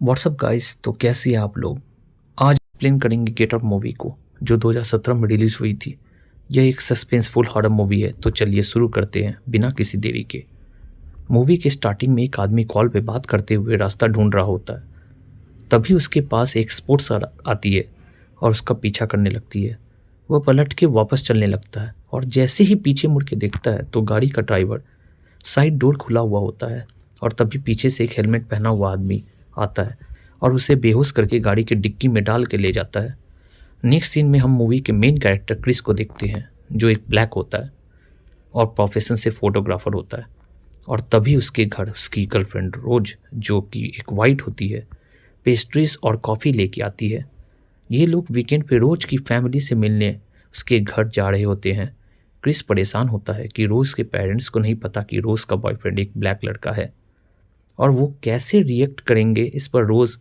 WhatsApp guys, तो कैसे हैं आप लोग। आज एक्सप्लेन करेंगे गेट आउट मूवी को जो 2017 में रिलीज़ हुई थी। यह एक सस्पेंसफुल हॉरर मूवी है। तो चलिए शुरू करते हैं बिना किसी देरी के। मूवी के स्टार्टिंग में एक आदमी कॉल पे बात करते हुए रास्ता ढूंढ रहा होता है। तभी उसके पास एक स्पोर्ट्स कार आती है और उसका पीछा करने लगती है। वह पलट के वापस चलने लगता है और जैसे ही पीछे मुड़ के देखता है तो गाड़ी का ड्राइवर साइड डोर खुला हुआ होता है और तभी पीछे से एक हेलमेट पहना हुआ आदमी आता है और उसे बेहोश करके गाड़ी की डिक्की में डाल के ले जाता है। नेक्स्ट सीन में हम मूवी के मेन कैरेक्टर क्रिस को देखते हैं जो एक ब्लैक होता है और प्रोफेशन से फोटोग्राफर होता है। और तभी उसके घर उसकी गर्लफ्रेंड रोज जो कि एक वाइट होती है पेस्ट्रीज और कॉफ़ी लेके आती है। ये लोग वीकेंड पे रोज की फैमिली से मिलने उसके घर जा रहे होते हैं। क्रिस परेशान होता है कि रोज के पेरेंट्स को नहीं पता कि रोज का बॉयफ्रेंड एक ब्लैक लड़का है और वो कैसे रिएक्ट करेंगे। इस पर रोज़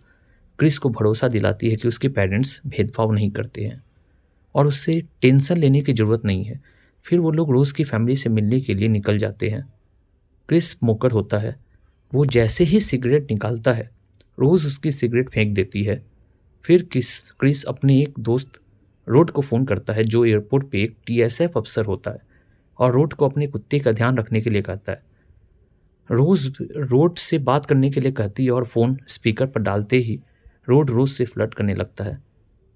क्रिस को भरोसा दिलाती है कि उसके पेरेंट्स भेदभाव नहीं करते हैं और उससे टेंशन लेने की ज़रूरत नहीं है। फिर वो लोग रोज़ की फैमिली से मिलने के लिए निकल जाते हैं। क्रिस स्मोकर होता है। वो जैसे ही सिगरेट निकालता है रोज़ उसकी सिगरेट फेंक देती है। फिर क्रिस अपने एक दोस्त रोड को फ़ोन करता है जो एयरपोर्ट पे एक TSF अफसर होता है और रोड को अपने कुत्ते का ध्यान रखने के लिए कहता है। रोज़ रोड से बात करने के लिए कहती है और फ़ोन स्पीकर पर डालते ही रोज़ से फ्लर्ट करने लगता है।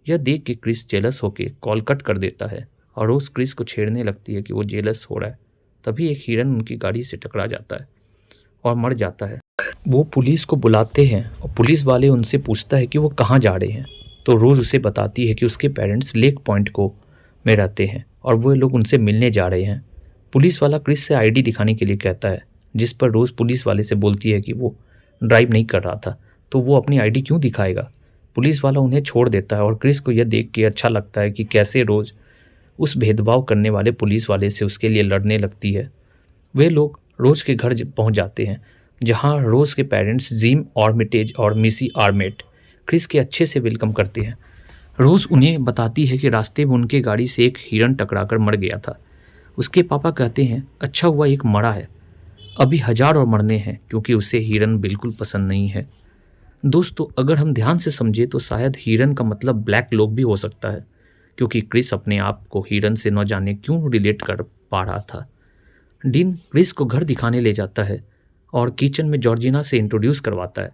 यह देख के क्रिस जेलस होके कॉल कट कर देता है और रोज़ क्रिस को छेड़ने लगती है कि वो जेलस हो रहा है। तभी एक हिरन उनकी गाड़ी से टकरा जाता है और मर जाता है। वो पुलिस को बुलाते हैं और पुलिस वाले उनसे पूछता है कि वो कहाँ जा रहे हैं। तो रोज़ उसे बताती है कि उसके पेरेंट्स लेक पॉइंट को में रहते हैं और वो लोग उनसे मिलने जा रहे हैं। पुलिस वाला क्रिस से ID दिखाने के लिए कहता है, जिस पर रोज़ पुलिस वाले से बोलती है कि वो ड्राइव नहीं कर रहा था तो वो अपनी ID क्यों दिखाएगा। पुलिस वाला उन्हें छोड़ देता है और क्रिस को यह देख के अच्छा लगता है कि कैसे रोज़ उस भेदभाव करने वाले पुलिस वाले से उसके लिए लड़ने लगती है। वे लोग रोज़ के घर पहुंच जाते हैं जहां रोज़ के पेरेंट्स जिम आर्मिटेज और मिसी आर्मेट क्रिस के अच्छे से वेलकम करते हैं। रोज़ उन्हें बताती है कि रास्ते में उनके गाड़ी से एक हिरन टकराकर मर गया था। उसके पापा कहते हैं अच्छा हुआ एक मरा है, अभी 1000 और मरने हैं क्योंकि उसे हिरन बिल्कुल पसंद नहीं है। दोस्तों, अगर हम ध्यान से समझे तो शायद हिरन का मतलब ब्लैक लोग भी हो सकता है क्योंकि क्रिस अपने आप को हिरन से न जाने क्यों रिलेट कर पा रहा था। डीन क्रिस को घर दिखाने ले जाता है और किचन में जॉर्जिना से इंट्रोड्यूस करवाता है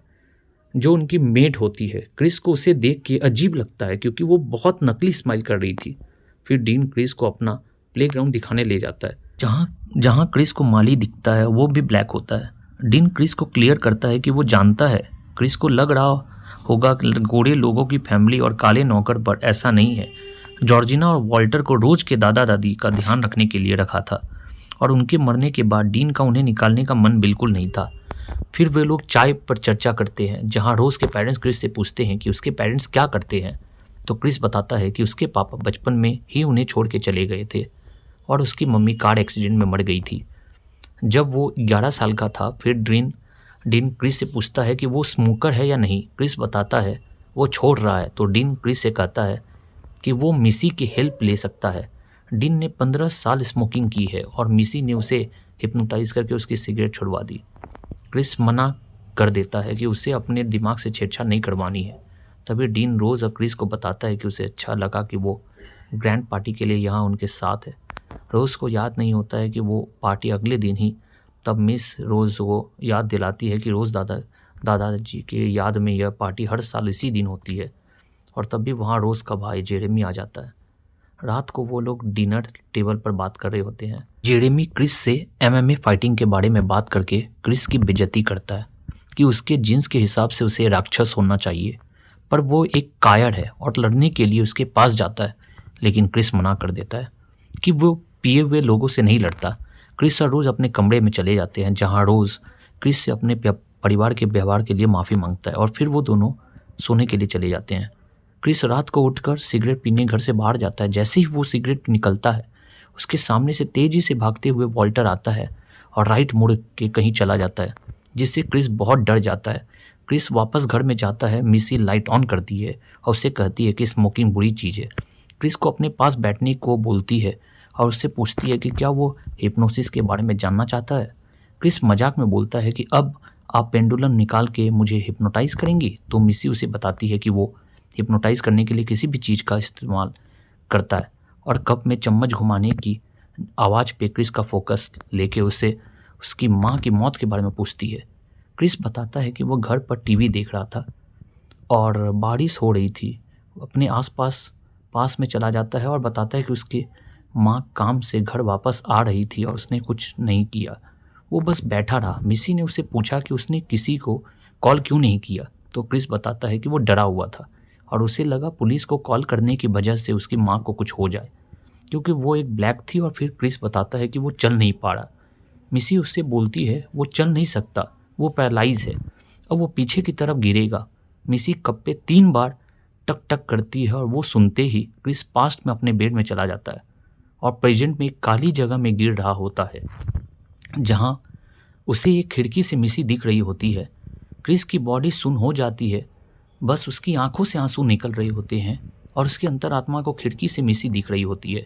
जो उनकी मेड होती है। क्रिस को उसे देख के अजीब लगता है क्योंकि वो बहुत नकली स्माइल कर रही थी। फिर डीन क्रिस को अपना प्लेग्राउंड दिखाने ले जाता है जहाँ क्रिस को माली दिखता है वो भी ब्लैक होता है। डीन क्रिस को क्लियर करता है कि वो जानता है क्रिस को लग रहा होगा गोरे लोगों की फैमिली और काले नौकर, पर ऐसा नहीं है। जॉर्जिना और वॉल्टर को रोज के दादा दादी का ध्यान रखने के लिए रखा था और उनके मरने के बाद डीन का उन्हें निकालने का मन बिल्कुल नहीं था। फिर वे लोग चाय पर चर्चा करते हैं जहाँ रोज के पेरेंट्स क्रिस से पूछते हैं कि उसके पेरेंट्स क्या करते हैं। तो क्रिस बताता है कि उसके पापा बचपन में ही उन्हें छोड़ के चले गए थे और उसकी मम्मी कार एक्सीडेंट में मर गई थी जब वो 11 साल का था। फिर डीन क्रिस से पूछता है कि वो स्मोकर है या नहीं। क्रिस बताता है वो छोड़ रहा है। तो डीन क्रिस से कहता है कि वो मिसी की हेल्प ले सकता है। डीन ने 15 साल स्मोकिंग की है और मिसी ने उसे हिप्नोटाइज करके उसकी सिगरेट छुड़वा दी। क्रिस मना कर देता है कि उसे अपने दिमाग से छेड़छाड़ नहीं करवानी है। तभी डीन रोज़ और क्रिस को बताता है कि उसे अच्छा लगा कि वो ग्रैंड पार्टी के लिए यहाँ उनके साथ है। रोज़ को याद नहीं होता है कि वो पार्टी अगले दिन ही। तब मिस रोज़ को याद दिलाती है कि रोज़ दादाजी के याद में यह पार्टी हर साल इसी दिन होती है। और तभी वहाँ रोज़ का भाई जेरेमी आ जाता है। रात को वो लोग डिनर टेबल पर बात कर रहे होते हैं। जेरेमी क्रिस से MMA फाइटिंग के बारे में बात करके क्रिस की बेइज्जती करता है कि उसके जीन्स के हिसाब से उसे राक्षस होना चाहिए, पर वो एक कायर है और लड़ने के लिए उसके पास जाता है। लेकिन क्रिस मना कर देता है कि वो पिए हुए लोगों से नहीं लड़ता। क्रिस और रोज़ अपने कमरे में चले जाते हैं जहाँ रोज़ क्रिस से अपने परिवार के व्यवहार के लिए माफ़ी मांगता है और फिर वो दोनों सोने के लिए चले जाते हैं। क्रिस रात को उठकर सिगरेट पीने घर से बाहर जाता है। जैसे ही वो सिगरेट निकलता है उसके सामने से तेज़ी से भागते हुए वॉल्टर आता है और राइट मुड़ के कहीं चला जाता है जिससे क्रिस बहुत डर जाता है। क्रिस वापस घर में जाता है। मिसी लाइट ऑन करती है और उससे कहती है कि स्मोकिंग बुरी चीज़ है। क्रिस को अपने पास बैठने को बोलती है और उससे पूछती है कि क्या वो हिप्नोसिस के बारे में जानना चाहता है। क्रिस मजाक में बोलता है कि अब आप पेंडुलम निकाल के मुझे हिप्नोटाइज़ करेंगी? तो मिसी उसे बताती है कि वो हिप्नोटाइज़ करने के लिए किसी भी चीज़ का इस्तेमाल करता है और कप में चम्मच घुमाने की आवाज़ पे क्रिस का फोकस लेके उसे उसकी माँ की मौत के बारे में पूछती है। क्रिस बताता है कि वो घर पर टीवी देख रहा था और बारिश हो रही थी। अपने आसपास पास में चला जाता है और बताता है कि उसकी माँ काम से घर वापस आ रही थी और उसने कुछ नहीं किया, वो बस बैठा रहा। मिसी ने उससे पूछा कि उसने किसी को कॉल क्यों नहीं किया, तो क्रिस बताता है कि वो डरा हुआ था और उसे लगा पुलिस को कॉल करने की वजह से उसकी माँ को कुछ हो जाए, क्योंकि वो एक ब्लैक थी। और फिर क्रिस बताता है कि वो चल नहीं पा रहा। मिसी उससे बोलती है वो चल नहीं सकता, वो पैरालाइज है और वो पीछे की तरफ गिरेगा। मिसी कप पे 3 बार टक टक करती है और वो सुनते ही क्रिस पास्ट में अपने बेड में चला जाता है और प्रेजेंट में एक काली जगह में गिर रहा होता है, जहां उसे एक खिड़की से मिसी दिख रही होती है। क्रिस की बॉडी सुन्न हो जाती है, बस उसकी आंखों से आंसू निकल रहे होते हैं और उसकी अंतरात्मा को खिड़की से मिसी दिख रही होती है।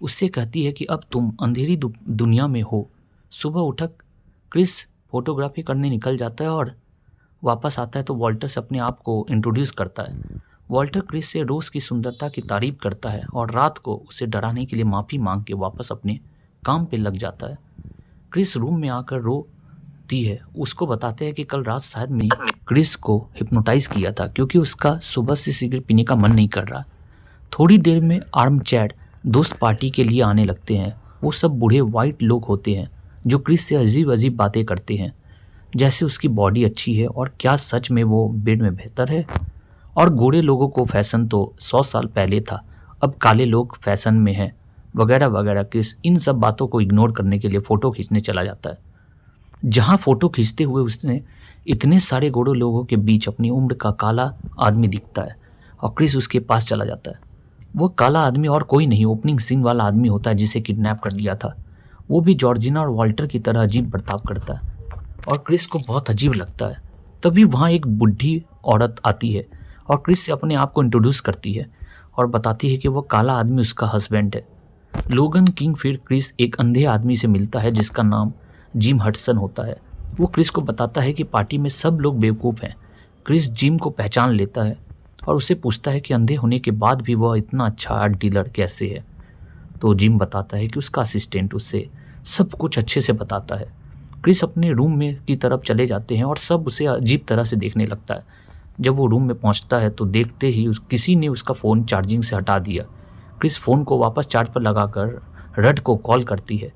उससे कहती है कि अब तुम अंधेरी दुनिया में हो। सुबह उठक क्रिस फोटोग्राफी करने निकल जाता है और वापस आता है तो वॉल्टर से अपने आप को इंट्रोड्यूस करता है। वॉल्टर क्रिस से रोज की सुंदरता की तारीफ करता है और रात को उसे डराने के लिए माफ़ी मांग के वापस अपने काम पे लग जाता है। क्रिस रूम में आकर रोती है। उसको बताते हैं कि कल रात शायद मैंने क्रिस को हिप्नोटाइज किया था, क्योंकि उसका सुबह से सिगरेट पीने का मन नहीं कर रहा। थोड़ी देर में आर्म चैट दोस्त पार्टी के लिए आने लगते हैं। वो सब बूढ़े वाइट लोग होते हैं जो क्रिस से अजीब अजीब बातें करते हैं, जैसे उसकी बॉडी अच्छी है और क्या सच में वो बेड में बेहतर है, और गोरे लोगों को फैशन तो 100 साल पहले था, अब काले लोग फैशन में हैं, वगैरह वगैरह। क्रिस इन सब बातों को इग्नोर करने के लिए फ़ोटो खींचने चला जाता है। जहाँ फ़ोटो खींचते हुए उसने इतने सारे गोरे लोगों के बीच अपनी उम्र का काला आदमी दिखता है और क्रिस उसके पास चला जाता है। वो काला आदमी और कोई नहीं, ओपनिंग सीन वाला आदमी होता है जिसे किडनैप कर लिया था। वो भी जॉर्जिना और वॉल्टर की तरह अजीब बर्ताव करता है और क्रिस को बहुत अजीब लगता है। तभी वहाँ एक बुढ़ी औरत आती है और क्रिस से अपने आप को इंट्रोड्यूस करती है और बताती है कि वो काला आदमी उसका हस्बैंड है, लोगन किंग। फिर क्रिस एक अंधे आदमी से मिलता है जिसका नाम जिम हडसन होता है। वो क्रिस को बताता है कि पार्टी में सब लोग बेवकूफ़ हैं। क्रिस जिम को पहचान लेता है और उससे पूछता है कि अंधे होने के बाद भी वह इतना अच्छा आर्ट डीलर कैसे है। तो जिम बताता है कि उसका असिस्टेंट उससे सब कुछ अच्छे से बताता है। क्रिस अपने रूम में की तरफ चले जाते हैं और सब उसे अजीब तरह से देखने लगता है। जब वो रूम में पहुंचता है तो देखते ही किसी ने उसका फ़ोन चार्जिंग से हटा दिया। क्रिस फ़ोन को वापस चार्ज पर लगाकर रड को कॉल करती है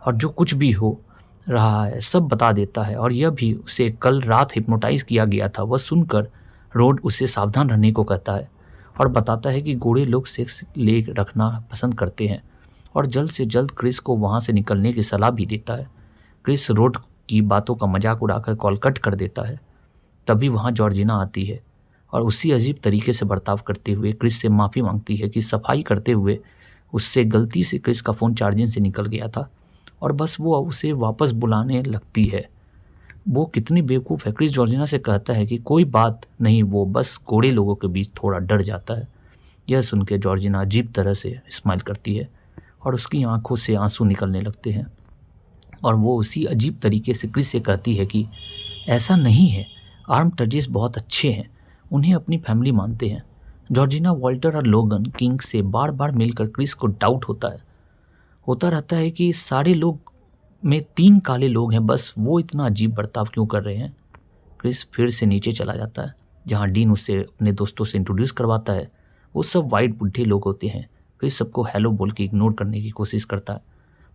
और जो कुछ भी हो रहा है सब बता देता है, और यह भी उसे कल रात हिप्नोटाइज किया गया था। वह सुनकर रोड उससे सावधान रहने को कहता है और बताता है कि गोरे लोग सेक्स ले रखना पसंद करते हैं और जल्द से जल्द क्रिस को वहाँ से निकलने की सलाह भी देता है। क्रिस रोड की बातों का मजाक उड़ाकर कॉल कट कर देता है। तभी वहाँ जॉर्जिना आती है और उसी अजीब तरीके से बर्ताव करते हुए क्रिस से माफ़ी मांगती है कि सफाई करते हुए उससे गलती से क्रिस का फ़ोन चार्जिंग से निकल गया था और बस वो उसे वापस बुलाने लगती है। वो कितनी बेवकूफ़ है। क्रिस जॉर्जिना से कहता है कि कोई बात नहीं, वो बस गोरे लोगों के बीच थोड़ा डर जाता है। यह सुन के जॉर्जिना अजीब तरह से स्माइल करती है और उसकी आंखों से आंसू निकलने लगते हैं और वो उसी अजीब तरीके से क्रिस से कहती है कि ऐसा नहीं है, आर्म टर्जिस बहुत अच्छे हैं, उन्हें अपनी फैमिली मानते हैं। जॉर्जिना वॉल्टर और लोगन किंग से बार बार मिलकर क्रिस को डाउट होता रहता है कि सारे लोग में 3 काले लोग हैं, बस वो इतना अजीब बर्ताव क्यों कर रहे हैं। क्रिस फिर से नीचे चला जाता है जहाँ डीन उसे अपने दोस्तों से इंट्रोड्यूस करवाता है। वो सब वाइट बुढ़े लोग होते हैं। क्रिस सबको हेलो बोल के इग्नोर करने की कोशिश करता है,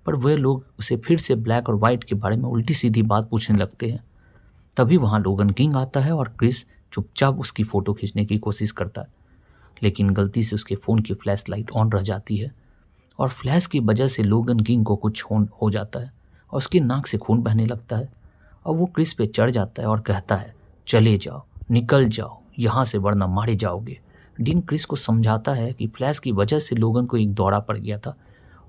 पर वह लोग उसे फिर से ब्लैक और वाइट के बारे में उल्टी सीधी बात पूछने लगते हैं। तभी वहाँ लोगन किंग आता है और क्रिस चुपचाप उसकी फ़ोटो खींचने की कोशिश करता है, लेकिन गलती से उसके फ़ोन की फ्लैश लाइट ऑन रह जाती है और फ्लैश की वजह से लोगन किंग को कुछ हो जाता है और उसकी नाक से खून बहने लगता है और वो क्रिस पे चढ़ जाता है और कहता है चले जाओ, निकल जाओ यहाँ से, वरना मारे जाओगे। डीन क्रिस को समझाता है कि फ्लैश की वजह से लोगन को एक दौरा पड़ गया था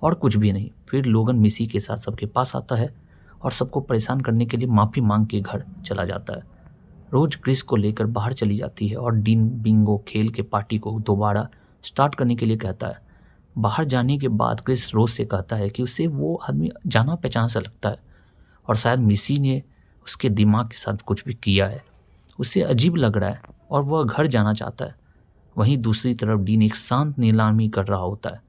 और कुछ भी नहीं। फिर लोगन मिसी के साथ सबके पास आता है और सबको परेशान करने के लिए माफ़ी मांग के घर चला जाता है। रोज क्रिस को लेकर बाहर चली जाती है और डीन बिंगो खेल के पार्टी को दोबारा स्टार्ट करने के लिए कहता है। बाहर जाने के बाद क्रिस रोज से कहता है कि उसे वो आदमी जाना पहचान सा लगता है और शायद मिसी ने उसके दिमाग के साथ कुछ भी किया है। उसे अजीब लग रहा है और वह घर जाना चाहता है। वहीं दूसरी तरफ डीन एक शांत नीलामी कर रहा होता है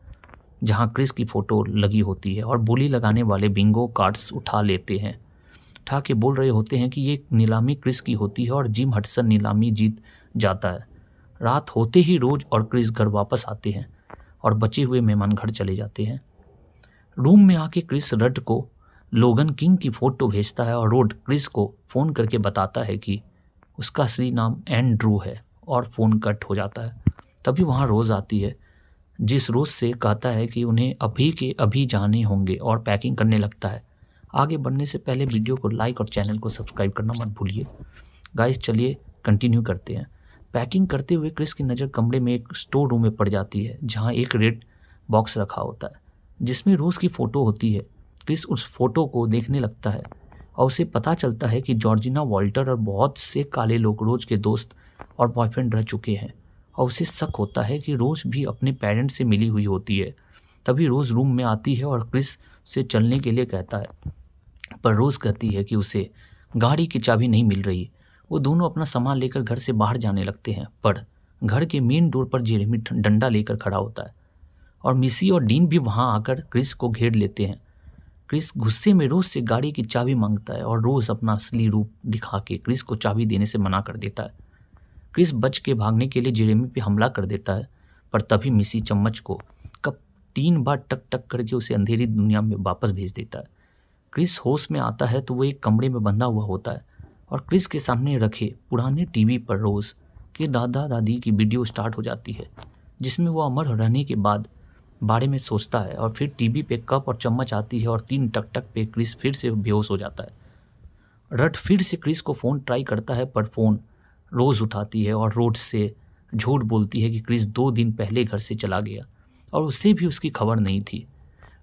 जहां क्रिस की फ़ोटो लगी होती है और बोली लगाने वाले बिंगो कार्ड्स उठा के बोल रहे होते हैं कि ये नीलामी क्रिस की होती है और जिम हडसन नीलामी जीत जाता है। रात होते ही रोज और क्रिस घर वापस आते हैं और बचे हुए मेहमान घर चले जाते हैं। रूम में आके क्रिस रड को लोगन किंग की फ़ोटो भेजता है और रोड क्रिस को फ़ोन करके बताता है कि उसका असली नाम एंड्रू है और फ़ोन कट हो जाता है। तभी वहाँ रोज़ आती है जिस रोज़ से कहता है कि उन्हें अभी के अभी जाने होंगे और पैकिंग करने लगता है। आगे बढ़ने से पहले वीडियो को लाइक और चैनल को सब्सक्राइब करना मत भूलिए। गाइस चलिए कंटिन्यू करते हैं। पैकिंग करते हुए क्रिस की नज़र कमरे में एक स्टोर रूम में पड़ जाती है जहाँ एक रेड बॉक्स रखा होता है जिसमें रोज़ की फ़ोटो होती है। क्रिस उस फोटो को देखने लगता है और उसे पता चलता है कि जॉर्जिना वॉल्टर और बहुत से काले लोग रोज़ के दोस्त और बॉयफ्रेंड रह चुके हैं और उसे शक होता है कि रोज़ भी अपने पेरेंट्स से मिली हुई होती है। तभी रोज़ रूम में आती है और क्रिस से चलने के लिए कहता है, पर रोज़ कहती है कि उसे गाड़ी की चाबी नहीं मिल रही। वो दोनों अपना सामान लेकर घर से बाहर जाने लगते हैं, पर घर के मेन डोर पर जेरेमी डंडा लेकर खड़ा होता है और मिसी और डीन भी वहाँ आकर क्रिस को घेर लेते हैं। क्रिस गुस्से में रोज़ से गाड़ी की चाबी मांगता है और रोज़ अपना असली रूप दिखा के क्रिस को चाबी देने से मना कर देता है। क्रिस बच के भागने के लिए जेरेमी पे हमला कर देता है, पर तभी मिसी चम्मच को कब 3 बार टक टक करके उसे अंधेरी दुनिया में वापस भेज देता है। क्रिस होश में आता है तो वो एक कमरे में बंधा हुआ होता है और क्रिस के सामने रखे पुराने टीवी पर रोज़ के दादा दादी की वीडियो स्टार्ट हो जाती है जिसमें वो अमर रहने के बाद बारे में सोचता है। और फिर टीवी पे कप और चम्मच आती है और 3 टक टक पे क्रिस फिर से बेहोश हो जाता है। रट फिर से क्रिस को फ़ोन ट्राई करता है पर फ़ोन रोज़ उठाती है और रोड से झूठ बोलती है कि क्रिस 2 दिन पहले घर से चला गया और उससे भी उसकी खबर नहीं थी।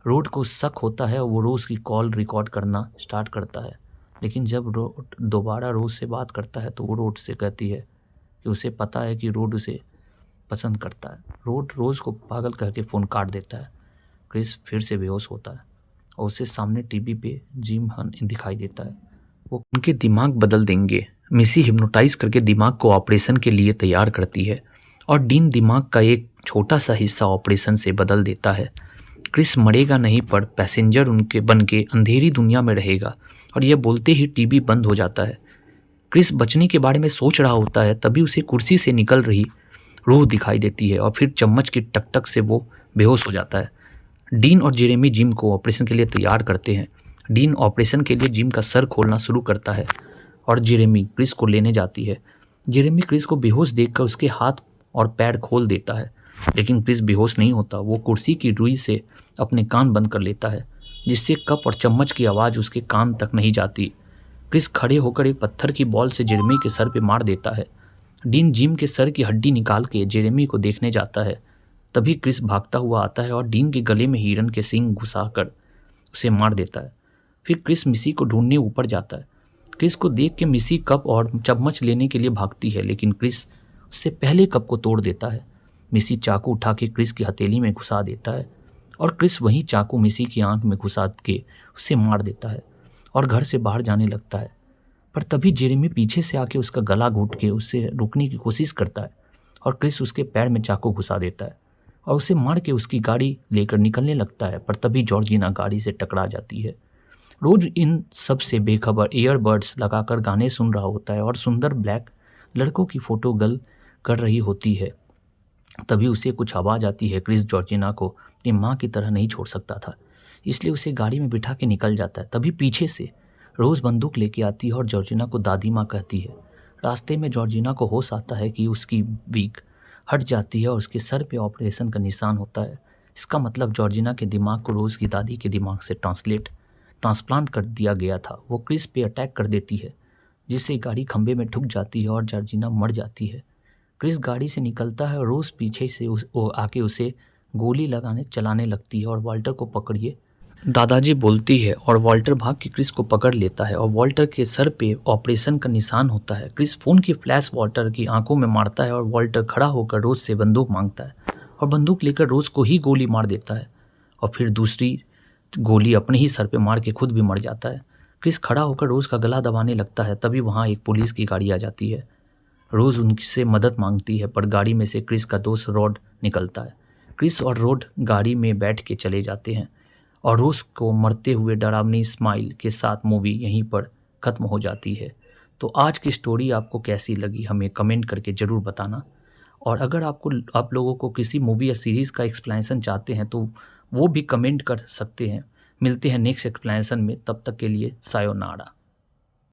रोड को शक होता है और वो रोज़ की कॉल रिकॉर्ड करना स्टार्ट करता है, लेकिन जब रोड दोबारा रोज़ से बात करता है तो वो रोड से कहती है कि उसे पता है कि रोड उसे पसंद करता है। रोड रोज़ को पागल करके फ़ोन काट देता है। क्रिस फिर से बेहोश होता है और उसे सामने टीवी पे जिम हन दिखाई देता है। वो उनके दिमाग बदल देंगे। मिसी हिप्नोटाइज करके दिमाग को ऑपरेशन के लिए तैयार करती है और डीन दिमाग का एक छोटा सा हिस्सा ऑपरेशन से बदल देता है। क्रिस मरेगा नहीं पर पैसेंजर उनके बन के अंधेरी दुनिया में रहेगा और यह बोलते ही टीवी बंद हो जाता है। क्रिस बचने के बारे में सोच रहा होता है तभी उसे कुर्सी से निकल रही रूह दिखाई देती है और फिर चम्मच की टकटक से वो बेहोश हो जाता है। डीन और जेरेमी जिम को ऑपरेशन के लिए तैयार करते हैं। डीन ऑपरेशन के लिए जिम का सर खोलना शुरू करता है और जेरेमी क्रिस को लेने जाती है। जेरेमी क्रिस को बेहोश देखकर उसके हाथ और पैर खोल देता है, लेकिन क्रिस बेहोश नहीं होता। वो कुर्सी की रुई से अपने कान बंद कर लेता है जिससे कप और चम्मच की आवाज़ उसके कान तक नहीं जाती। क्रिस खड़े होकर एक पत्थर की बॉल से जेरेमी के सर पे मार देता है। डीन जिम के सर की हड्डी निकाल के जेरेमी को देखने जाता है। तभी क्रिस भागता हुआ आता है और डीन के गले में हिरन के सींग घुसाकर उसे मार देता है। फिर क्रिस मिसी को ढूंढने ऊपर जाता है। क्रिस को देख के मिसी कप और चम्मच लेने के लिए भागती है, लेकिन क्रिस उससे पहले कप को तोड़ देता है। मिसी चाकू उठा के क्रिस की हथेली में घुसा देता है और क्रिस वही चाकू मिसी की आंख में घुसा के उसे मार देता है और घर से बाहर जाने लगता है। पर तभी जेरेमी पीछे से आके उसका गला घोंट के उसे रोकने की कोशिश करता है और क्रिस उसके पैर में चाकू घुसा देता है और उसे मार के उसकी गाड़ी लेकर निकलने लगता है। पर तभी जॉर्जिना गाड़ी से टकरा जाती है। रोज इन सब से बेखबर ईयरबड्स लगाकर गाने सुन रहा होता है और सुंदर ब्लैक लड़कों की फ़ोटो गल कर रही होती है। तभी उसे कुछ आवाज़ आती है। क्रिस जॉर्जिना को अपनी माँ की तरह नहीं छोड़ सकता था, इसलिए उसे गाड़ी में बिठा के निकल जाता है। तभी पीछे से रोज़ बंदूक लेके आती है और जॉर्जिना को दादी माँ कहती है। रास्ते में जॉर्जिना को होश आता है कि उसकी वीक हट जाती है और उसके सर पे ऑपरेशन का निशान होता है। इसका मतलब जॉर्जिना के दिमाग को रोज़ की दादी के दिमाग से ट्रांसप्लांट कर दिया गया था। वो क्रिस पे अटैक कर देती है जिससे गाड़ी खंबे में ठुक जाती है और जॉर्जिना मर जाती है। क्रिस गाड़ी से निकलता है और रोज़ पीछे से आके उसे गोली चलाने लगती है और वॉल्टर को पकड़िए दादाजी बोलती है और वॉल्टर भाग के क्रिस को पकड़ लेता है और वॉल्टर के सर पे ऑपरेशन का निशान होता है। क्रिस फ़ोन की फ्लैश वॉल्टर की आंखों में मारता है और वॉल्टर खड़ा होकर रोज़ से बंदूक मांगता है और बंदूक लेकर रोज़ को ही गोली मार देता है और फिर दूसरी गोली अपने ही सर पे मार के खुद भी मर जाता है। क्रिस खड़ा होकर रोज़ का गला दबाने लगता है। तभी वहाँ एक पुलिस की गाड़ी आ जाती है। रोज़ उनसे मदद मांगती है, पर गाड़ी में से क्रिस का दोस्त रॉड निकलता है। क्रिस और रॉड गाड़ी में बैठ के चले जाते हैं और रोज़ को मरते हुए डरावनी स्माइल के साथ मूवी यहीं पर ख़त्म हो जाती है। तो आज की स्टोरी आपको कैसी लगी हमें कमेंट करके ज़रूर बताना। और अगर आप लोगों को किसी मूवी या सीरीज़ का एक्सप्लेनेशन चाहते हैं तो वो भी कमेंट कर सकते हैं। मिलते हैं नेक्स्ट एक्सप्लेनेशन में, तब तक के लिए सायोनारा।